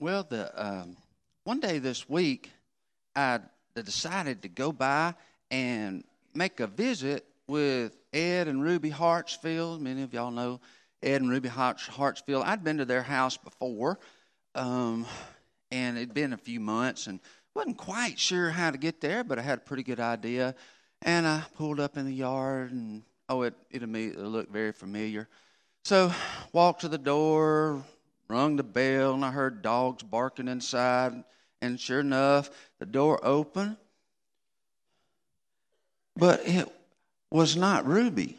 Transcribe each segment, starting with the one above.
Well, one day this week, I decided to go by and make a visit with Ed and Ruby Hartsfield. Many of y'all know Ed and Ruby Hartsfield. I'd been to their house before, and it'd been a few months, and wasn't quite sure how to get there, but I had a pretty good idea. And I pulled up in the yard, and it immediately looked very familiar. So walked to the door, rung the bell, and I heard dogs barking inside. And sure enough, the door opened. But it was not Ruby.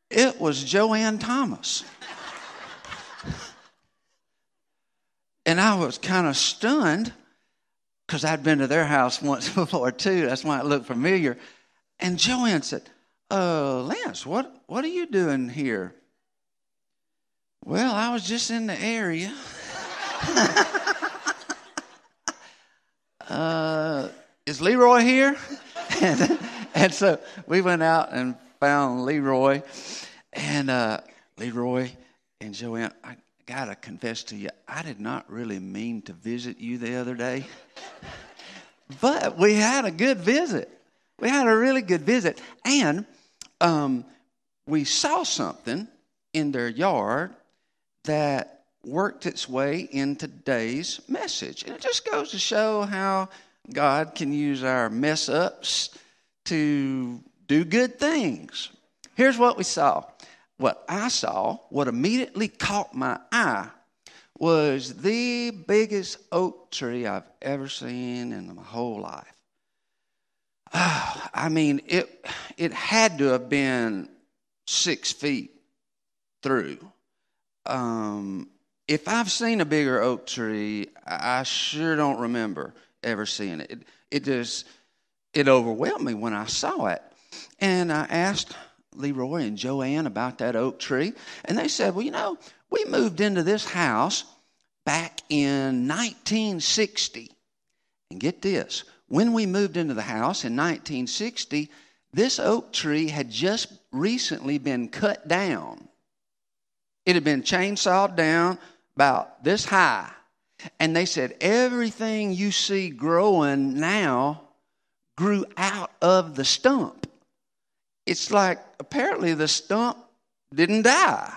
It was Joanne Thomas. And I was kind of stunned because I'd been to their house once before too. That's why it looked familiar. And Joanne said, Lance, what are you doing here? Well, I was just in the area. Is Leroy here? and so we went out and found Leroy. And Leroy and Joanne, I got to confess to you, I did not really mean to visit you the other day. But we had a good visit. We had a really good visit. And we saw something in their yard that worked its way in today's message. And it just goes to show how God can use our mess-ups to do good things. Here's what we saw. What I saw, what immediately caught my eye, was the biggest oak tree I've ever seen in my whole life. I mean, it had to have been 6 feet through. If I've seen a bigger oak tree, I sure don't remember ever seeing it. It overwhelmed me when I saw it. And I asked Leroy and Joanne about that oak tree. And they said, well, we moved into this house back in 1960. And get this, when we moved into the house in 1960, this oak tree had just recently been cut down. It had been chainsawed down about this high. And they said, everything you see growing now grew out of the stump. It's like apparently the stump didn't die.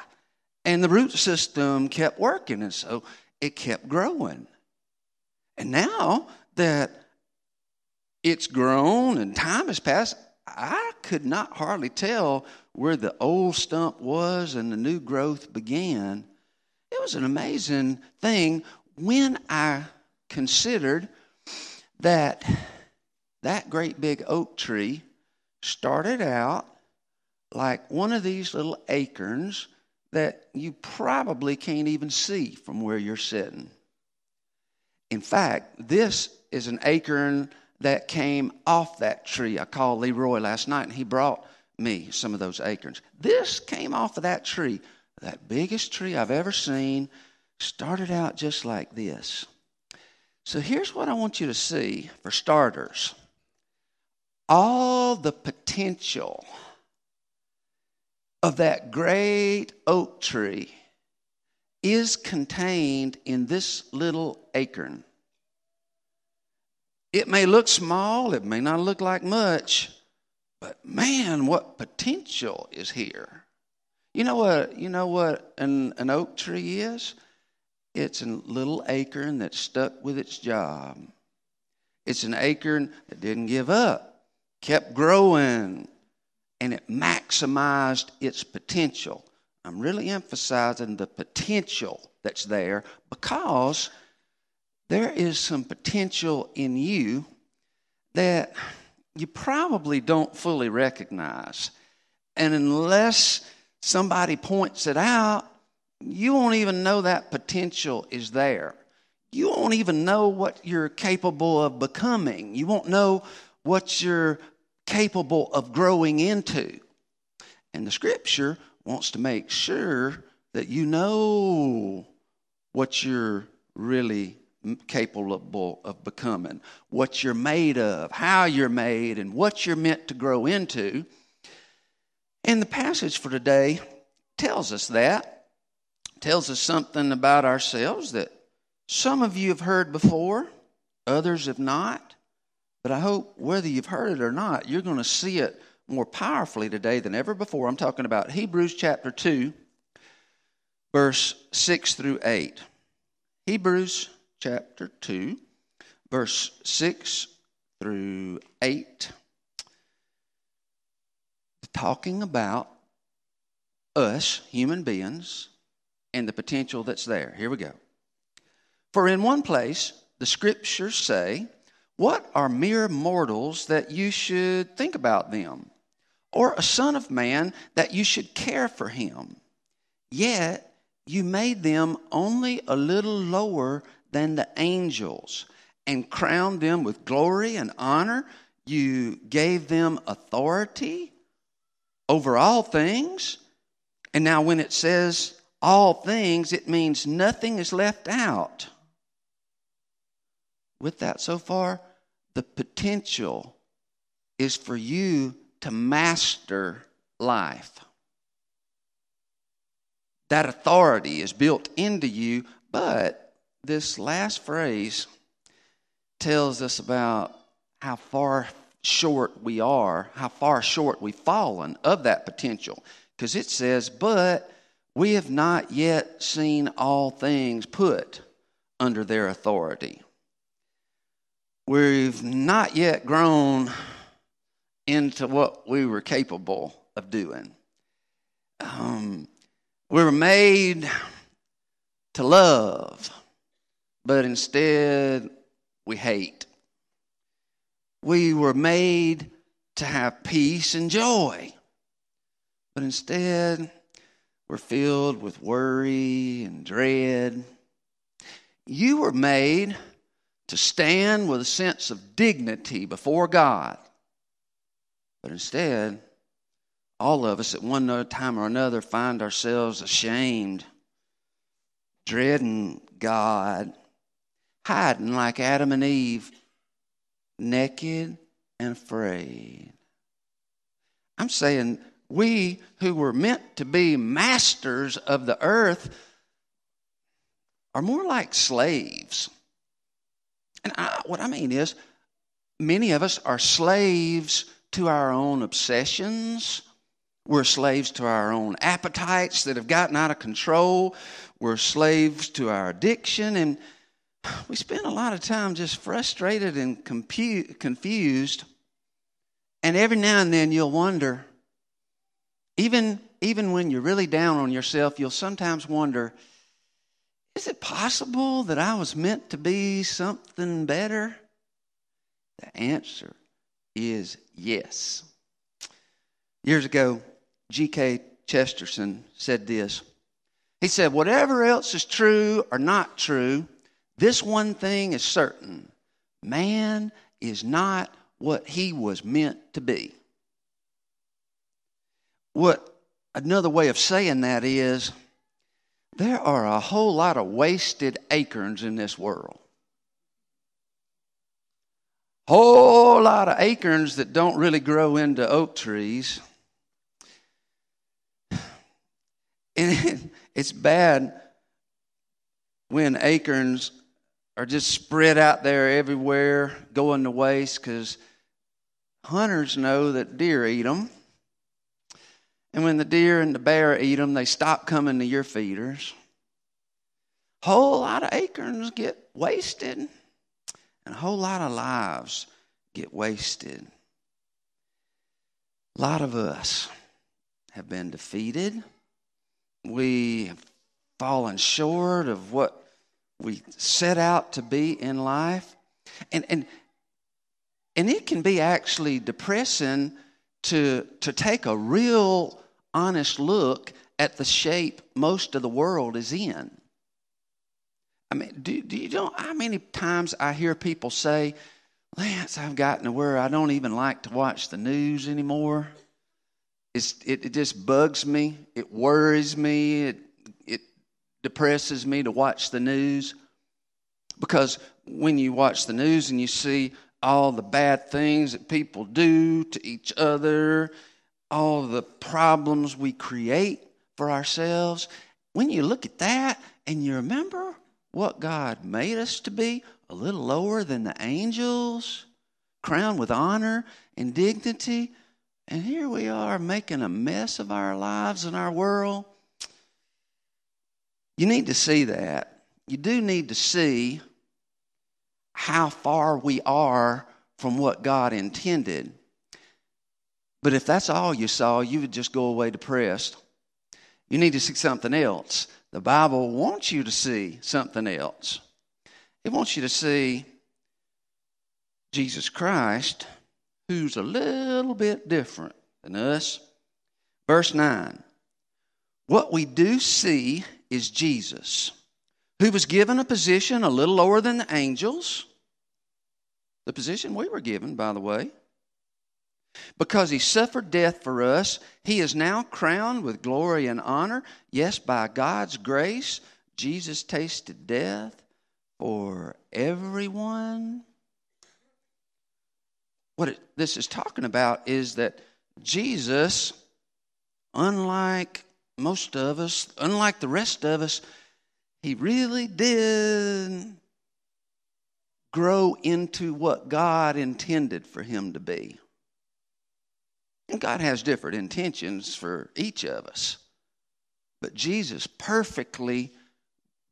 And the root system kept working. And so it kept growing. And now that it's grown and time has passed, I could not hardly tell where the old stump was and the new growth began. It was an amazing thing when I considered that great big oak tree started out like one of these little acorns that you probably can't even see from where you're sitting. In fact, this is an acorn that came off that tree. I called Leroy last night, and he brought me some of those acorns. This came off of that tree. That biggest tree I've ever seen started out just like this. So here's what I want you to see for starters. All the potential of that great oak tree is contained in this little acorn. It may look small, it may not look like much, but man, what potential is here. You know what an oak tree is? It's a little acorn that stuck with its job. It's an acorn that didn't give up, kept growing, and it maximized its potential. I'm really emphasizing the potential that's there because there is some potential in you that you probably don't fully recognize. And unless somebody points it out, you won't even know that potential is there. You won't even know what you're capable of becoming. You won't know what you're capable of growing into. And the Scripture wants to make sure that you know what you're really capable of becoming, what you're made of, how you're made, and what you're meant to grow into. And the passage for today tells us that. Tells us something about ourselves that Some of you have heard before, others have not. But I hope whether you've heard it or not, you're going to see it more powerfully today than ever before. I'm talking about Hebrews chapter 2, verse 6 through 8. Hebrews chapter 2, verse 6 through 8. Talking about us, human beings, and the potential that's there. Here we go. For in one place, the scriptures say, what are mere mortals that you should think about them? Or a son of man that you should care for him? Yet you made them only a little lower than the angels and crowned them with glory and honor. You gave them authority over all things. And now when it says all things, it means nothing is left out. With that so far, the potential is for you to master life. That authority is built into you, but this last phrase tells us about how far short we are, how far short we've fallen of that potential. Because it says, but we have not yet seen all things put under their authority. We've not yet grown into what we were capable of doing. We were made to love, but instead we hate. We were made to have peace and joy, but instead we're filled with worry and dread. You were made to stand with a sense of dignity before God. But instead, all of us at one time or another find ourselves ashamed, dreading God, hiding like Adam and Eve, naked and afraid. I'm saying we who were meant to be masters of the earth are more like slaves. And what I mean is, many of us are slaves to our own obsessions. We're slaves to our own appetites that have gotten out of control. We're slaves to our addiction. And we spend a lot of time just frustrated and confused. And every now and then you'll wonder, even when you're really down on yourself, you'll sometimes wonder, is it possible that I was meant to be something better? The answer is yes. Years ago, G.K. Chesterton said this. He said, whatever else is true or not true, this one thing is certain. Man is not what he was meant to be. Another way of saying that is, there are a whole lot of wasted acorns in this world. Whole lot of acorns that don't really grow into oak trees. And it's bad when acorns are just spread out there everywhere, going to waste, because hunters know that deer eat them. And when the deer and the bear eat them, they stop coming to your feeders. Whole lot of acorns get wasted, and a whole lot of lives get wasted. A lot of us have been defeated. We have fallen short of what we set out to be in life. And it can be actually depressing to take a real honest look at the shape most of the world is in. I mean, do you know how many times I hear people say, Lance, I've gotten to where I don't even like to watch the news anymore. It just bugs me. It worries me. It depresses me to watch the news. Because when you watch the news and you see all the bad things that people do to each other, all the problems we create for ourselves, when you look at that and you remember what God made us to be, a little lower than the angels, crowned with honor and dignity. And here we are making a mess of our lives and our world. You need to see that. You do need to see how far we are from what God intended. But if that's all you saw, you would just go away depressed. You need to see something else. The Bible wants you to see something else. It wants you to see Jesus Christ, who's a little bit different than us. Verse 9. What we do see is Jesus, who was given a position a little lower than the angels. The position we were given, by the way. Because he suffered death for us, he is now crowned with glory and honor. Yes, by God's grace, Jesus tasted death for everyone. What this is talking about is that Jesus, unlike most of us, unlike the rest of us, he really did grow into what God intended for him to be. And God has different intentions for each of us. But Jesus perfectly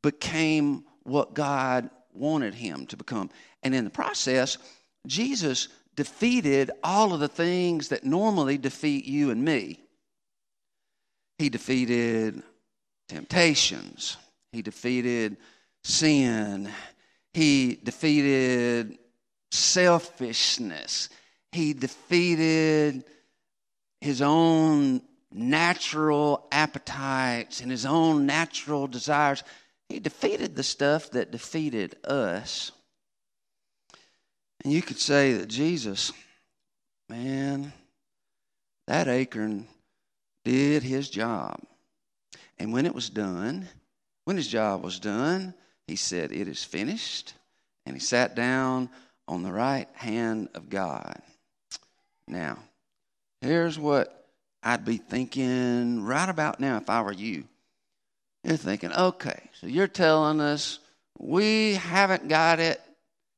became what God wanted him to become. And in the process, Jesus defeated all of the things that normally defeat you and me. He defeated temptations. He defeated sin. He defeated selfishness. He defeated his own natural appetites and his own natural desires. He defeated the stuff that defeated us. And you could say that Jesus, man, that Acorn did his job. And when it was done, when his job was done, he said, "It is finished." And he sat down on the right hand of God. Now, here's what I'd be thinking right about now if I were you. You're thinking, okay, so you're telling us we haven't got it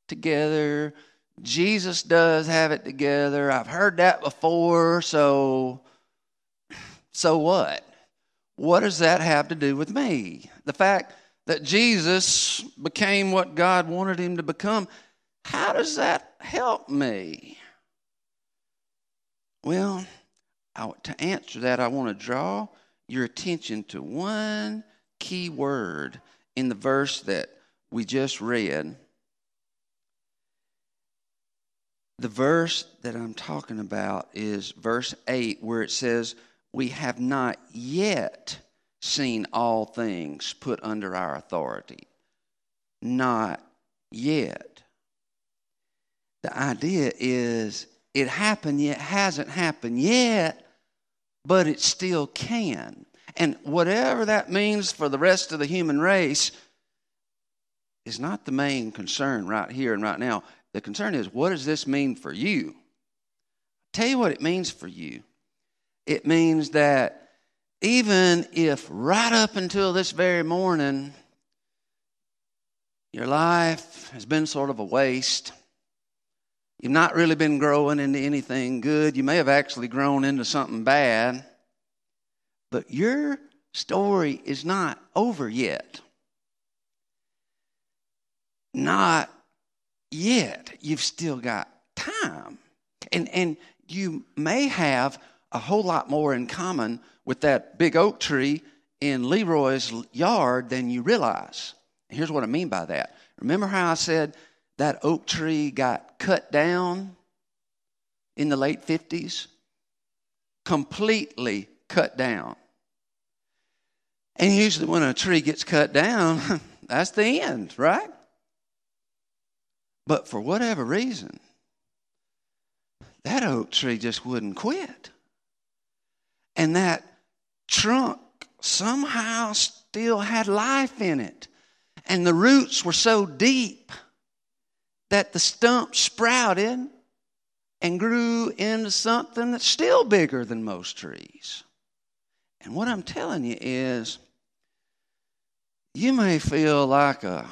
together. Jesus does have it together. I've heard that before, so what? What does that have to do with me? The fact that Jesus became what God wanted him to become, how does that help me? Well, to answer that, I want to draw your attention to one key word in the verse that we just read. The verse that I'm talking about is verse 8, where it says, "We have not yet seen all things put under our authority." Not yet. The idea is it happened yet, hasn't happened yet, but it still can. And whatever that means for the rest of the human race is not the main concern right here and right now. The concern is, what does this mean for you? I'll tell you what it means for you. It means that even if right up until this very morning, your life has been sort of a waste, you've not really been growing into anything good, you may have actually grown into something bad, but your story is not over yet. Not yet. You've still got time. And you may have a whole lot more in common with that big oak tree in Leroy's yard than you realize. And here's what I mean by that. Remember how I said that oak tree got cut down in the late 50s? Completely cut down. And usually when a tree gets cut down, that's the end, right? But for whatever reason, that oak tree just wouldn't quit. And that trunk somehow still had life in it. And the roots were so deep that the stump sprouted and grew into something that's still bigger than most trees. And what I'm telling you is, you may feel like a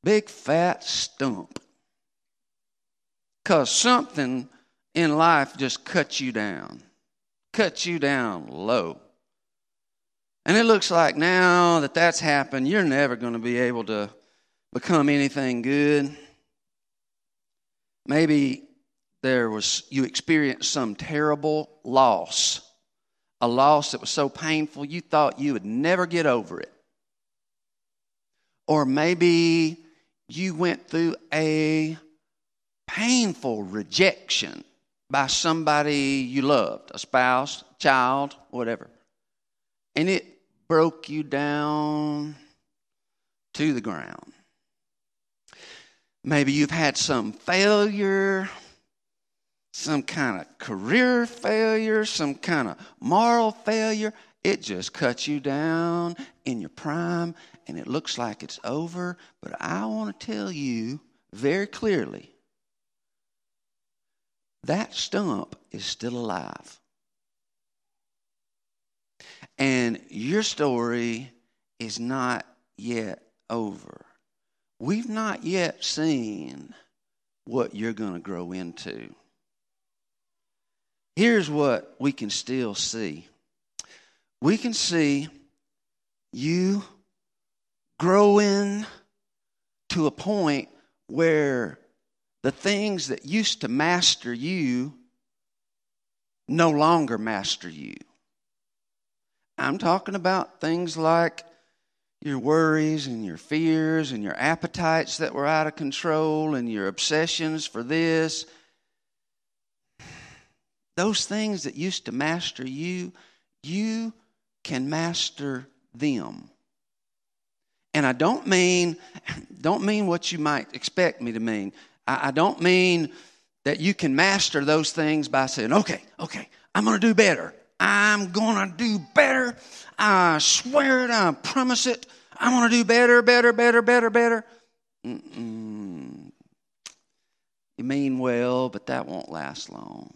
big fat stump because something in life just cuts you down low. And it looks like now that that's happened, you're never going to be able to become anything good. Maybe you experienced some terrible loss, a loss that was so painful you thought you would never get over it. Or maybe you went through a painful rejection by somebody you loved, a spouse, child, whatever. And it broke you down to the ground. Maybe you've had some failure, some kind of career failure, some kind of moral failure. It just cuts you down in your prime, and it looks like it's over. But I want to tell you very clearly, that stump is still alive. And your story is not yet over. We've not yet seen what you're going to grow into. Here's what we can still see. We can see you growing to a point where the things that used to master you no longer master you. I'm talking about things like your worries and your fears and your appetites that were out of control and your obsessions for this. Those things that used to master you, you can master them. And I don't mean what you might expect me to mean. I don't mean that you can master those things by saying, okay, I'm going to do better. I'm going to do better. I swear it. I promise it. I'm going to do better. You mean well, but that won't last long.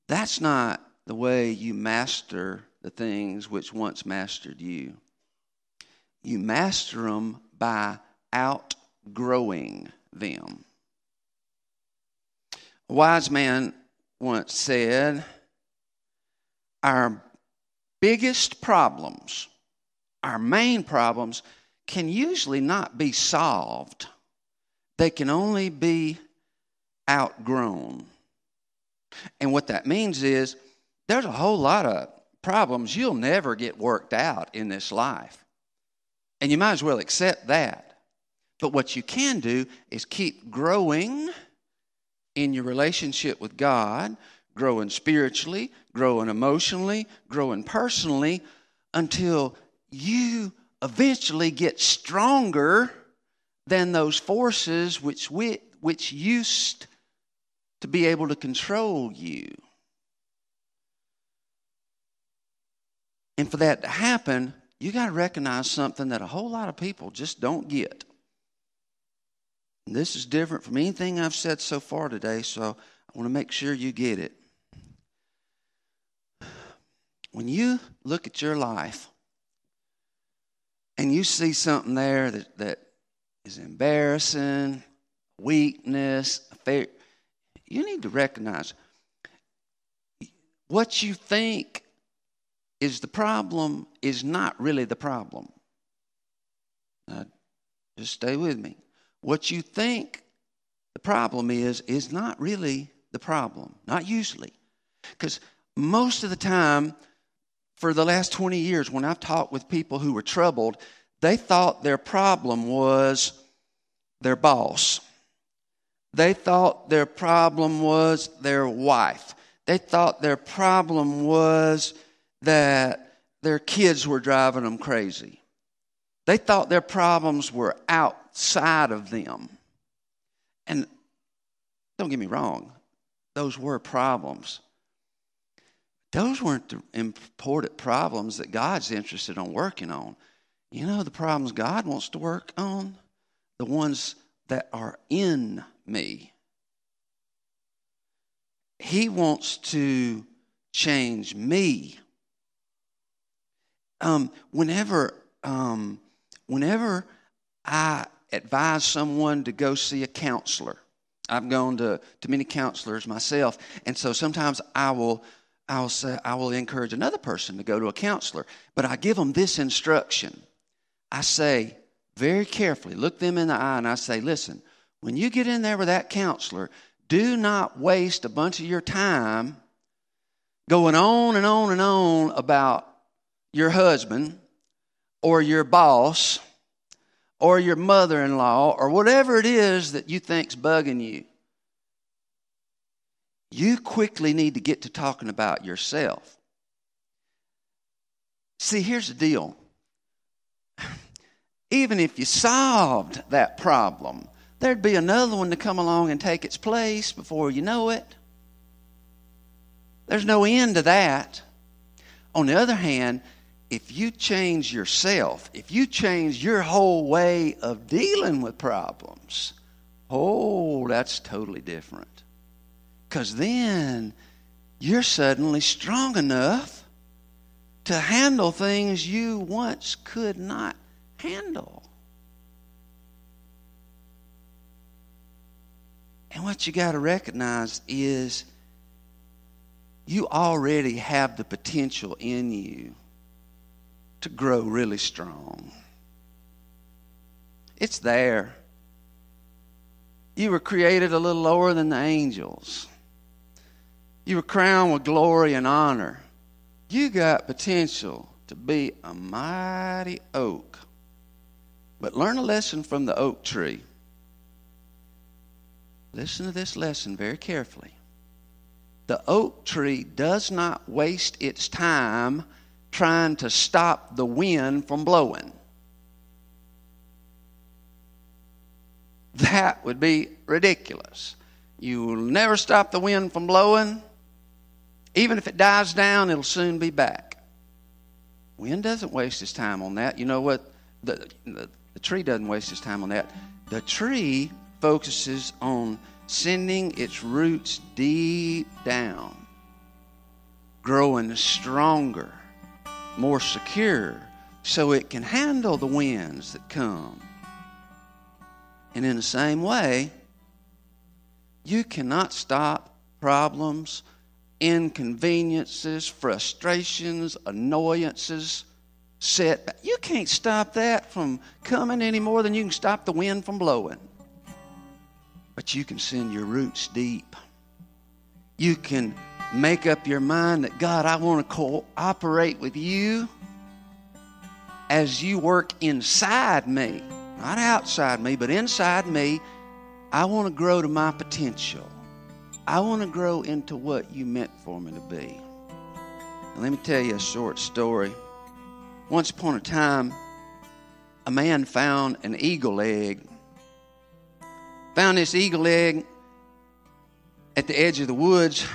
That's not the way you master the things which once mastered you. You master them by outgrowing them. A wise man once said, our biggest problems, our main problems, can usually not be solved. They can only be outgrown. And what that means is there's a whole lot of problems you'll never get worked out in this life. And you might as well accept that. But what you can do is keep growing in your relationship with God, growing spiritually, growing emotionally, growing personally, until you eventually get stronger than those forces which used to be able to control you. And for that to happen, you got to recognize something that a whole lot of people just don't get. And this is different from anything I've said so far today, so I want to make sure you get it. When you look at your life and you see something there that is embarrassing, weakness, failure, you need to recognize what you think is the problem is not really the problem. Now, just stay with me. What you think the problem is not really the problem. Not usually. Because most of the time, for the last 20 years, when I've talked with people who were troubled, they thought their problem was their boss. They thought their problem was their wife. They thought their problem was that their kids were driving them crazy. They thought their problems were outside of them. And don't get me wrong, those were problems. Those weren't the important problems that God's interested in working on. You know the problems God wants to work on? The ones that are in me. He wants to change me. Whenever I advise someone to go see a counselor, I've gone to many counselors myself, and so sometimes I will encourage another person to go to a counselor, but I give them this instruction. I say very carefully, look them in the eye, and I say, listen, when you get in there with that counselor, do not waste a bunch of your time going on and on and on about your husband or your boss or your mother-in-law or whatever it is that you think's bugging you. You quickly need to get to talking about yourself. See, here's the deal. Even if you solved that problem, there'd be another one to come along and take its place before you know it. There's no end to that. On the other hand, if you change yourself, if you change your whole way of dealing with problems, that's totally different. Because then you're suddenly strong enough to handle things you once could not handle. And what you got to recognize is you already have the potential in you to grow really strong. It's there. You were created a little lower than the angels. You were crowned with glory and honor. You got potential to be a mighty oak. But learn a lesson from the oak tree. Listen to this lesson very carefully. The oak tree does not waste its time trying to stop the wind from blowing. That would be ridiculous. You will never stop the wind from blowing. Even if it dies down, it'll soon be back. Wind doesn't waste its time on that. You know what? The tree doesn't waste its time on that. The tree focuses on sending its roots deep down, growing stronger, more secure, so it can handle the winds that come. And in the same way, you cannot stop problems, inconveniences, frustrations, annoyances, setbacks. You can't stop that from coming any more than you can stop the wind from blowing. But you can send your roots deep. You can make up your mind that, God, I want to cooperate with you as you work inside me. Not outside me, but inside me. I want to grow to my potential. I want to grow into what you meant for me to be. And let me tell you a short story. Once upon a time, a man found an eagle egg. Found this eagle egg at the edge of the woods.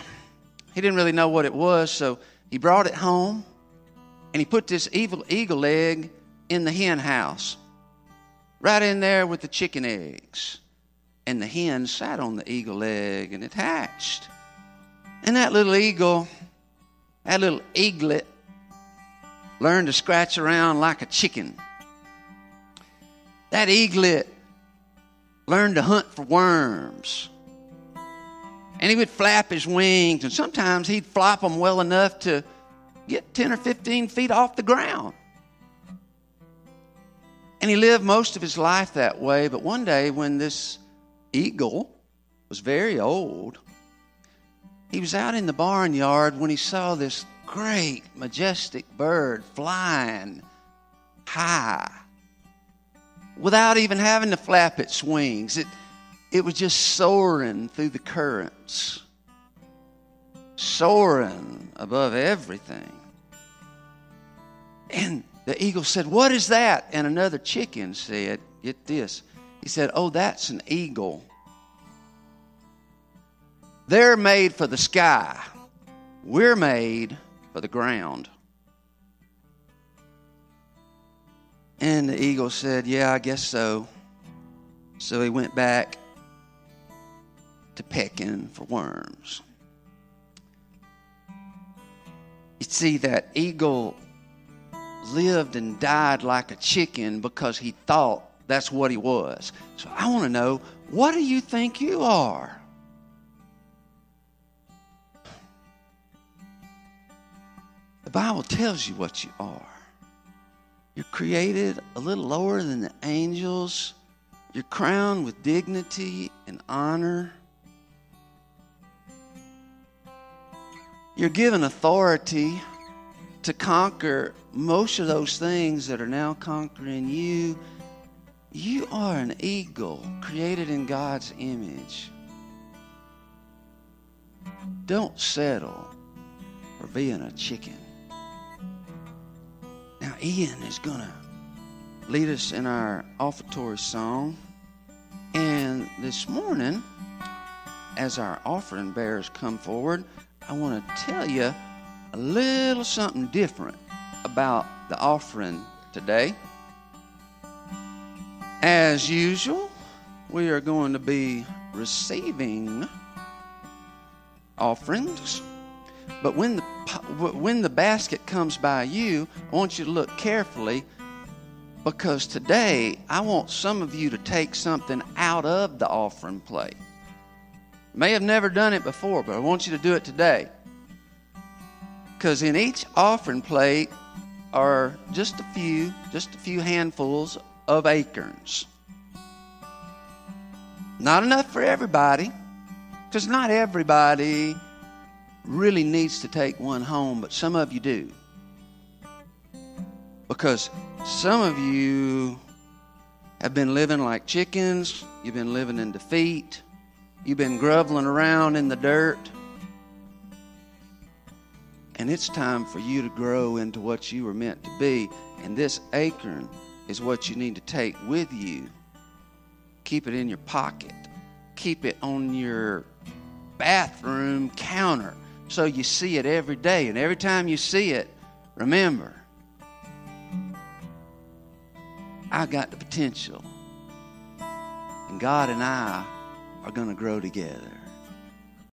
He didn't really know what it was, so he brought it home, and he put this eagle egg in the hen house, right in there with the chicken eggs. And the hen sat on the eagle egg, and it hatched. And that little eaglet, learned to scratch around like a chicken. That eaglet learned to hunt for worms. And he would flap his wings, and sometimes he'd flop them well enough to get 10 or 15 feet off the ground. And he lived most of his life that way, but one day when this eagle was very old, he was out in the barnyard when he saw this great, majestic bird flying high without even having to flap its wings. It was just soaring through the currents, soaring above everything. And the eagle said, "What is that?" And another chicken said, get this, he said, "Oh, that's an eagle. They're made for the sky. We're made for the ground." And the eagle said, "Yeah, I guess so." So he went back to pecking for worms. You see, that eagle lived and died like a chicken because he thought that's what he was. So I want to know, what do you think you are? The Bible tells you what you are. You're created a little lower than the angels. You're crowned with dignity and honor. You're given authority to conquer most of those things that are now conquering you. You are an eagle created in God's image. Don't settle for being a chicken. Now, Ian is going to lead us in our offertory song. And this morning, as our offering bearers come forward, I want to tell you a little something different about the offering today. As usual, we are going to be receiving offerings. But when the basket comes by you, I want you to look carefully, because today I want some of you to take something out of the offering plate. You may have never done it before, but I want you to do it today. Because in each offering plate are just a few handfuls of acorns. Not enough for everybody, because not everybody really needs to take one home, but some of you do. Because some of you have been living like chickens, you've been living in defeat, you've been groveling around in the dirt, and it's time for you to grow into what you were meant to be. And this acorn is what you need to take with you. Keep it in your pocket. Keep it on your bathroom counter so you see it every day. And every time you see it, remember, I got the potential. And God and I are going to grow together.